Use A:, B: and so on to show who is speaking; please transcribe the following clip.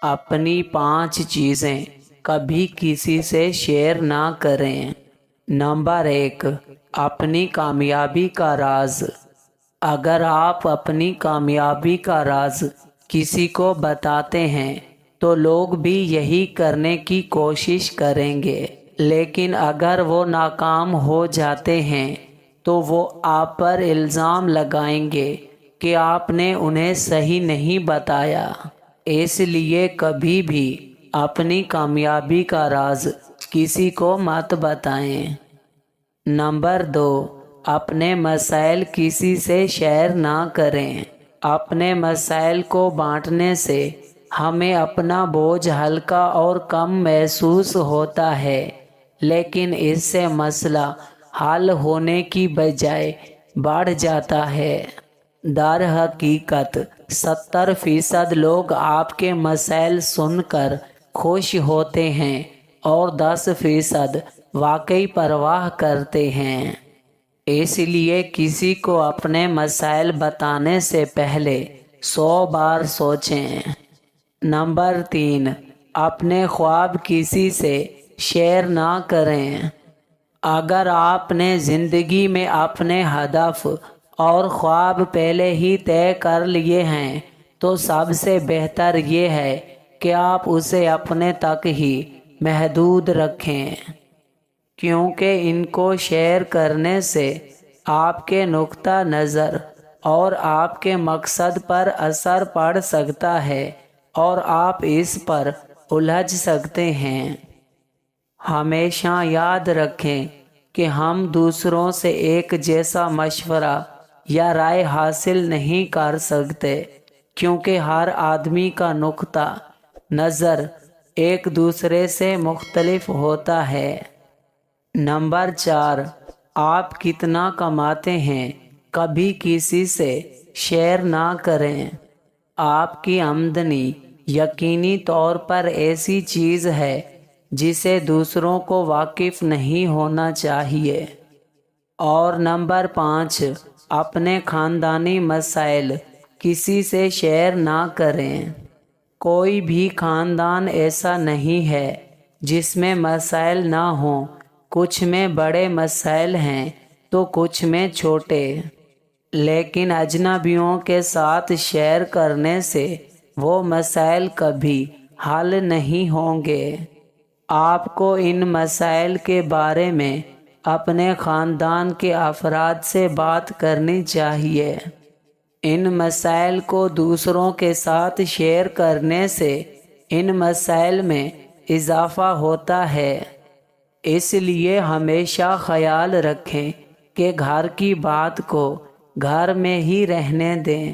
A: अपनी 5 चीज़ें कभी किसी से शेयर ना करें। नंबर 1, अपनी कामयाबी का राज। अगर आप अपनी कामयाबी का राज किसी को बताते हैं तो लोग भी यही करने की कोशिश करेंगे, लेकिन अगर वो नाकाम हो जाते हैं तो वो आप पर इल्ज़ाम लगाएंगे कि आपने उन्हें सही नहीं बताया। इसलिए कभी भी अपनी कामयाबी का राज किसी को मत बताएं। नंबर 2, अपने मसाइल किसी से शेयर ना करें। अपने मसाइल को बांटने से हमें अपना बोझ हल्का और कम महसूस होता है, लेकिन इससे मसला हल होने की बजाय बढ़ जाता है। दर हकीकत 70% लोग आपके मसाइल सुनकर खुश होते हैं और 10% वाकई परवाह करते हैं। इसलिए किसी को अपने मसाइल बताने से पहले 100 बार सोचें। नंबर 3, अपने ख्वाब किसी से शेयर ना करें। अगर आपने ज़िंदगी में अपने हदफ और ख्वाब पहले ही तय कर लिए हैं तो सबसे बेहतर ये है कि आप उसे अपने तक ही महदूद रखें, क्योंकि इनको शेयर करने से आपके नुक्ता नज़र और आपके मकसद पर असर पड़ सकता है और आप इस पर उलझ सकते हैं। हमेशा याद रखें कि हम दूसरों से एक जैसा मशवरा या राय हासिल नहीं कर सकते, क्योंकि हर आदमी का नुक्ता नज़र एक दूसरे से मुख्तलिफ होता है। नंबर 4, आप कितना कमाते हैं कभी किसी से शेयर ना करें। आपकी आमदनी यकीनी तौर पर ऐसी चीज़ है जिसे दूसरों को वाकिफ नहीं होना चाहिए। और नंबर 5, अपने ख़ानदानी मसाइल किसी से शेयर ना करें। कोई भी ख़ानदान ऐसा नहीं है जिसमें मसाइल ना हों। कुछ में बड़े मसाइल हैं तो कुछ में छोटे, लेकिन अजनबियों के साथ शेयर करने से वो मसाइल कभी हल नहीं होंगे। आपको इन मसाइल के बारे में अपने ख़ानदान के अफराद से बात करनी चाहिए। इन मसाइल को दूसरों के साथ शेयर करने से इन मसाइल में इजाफ़ा होता है। इसलिए हमेशा ख्याल रखें कि घर की बात को घर में ही रहने दें।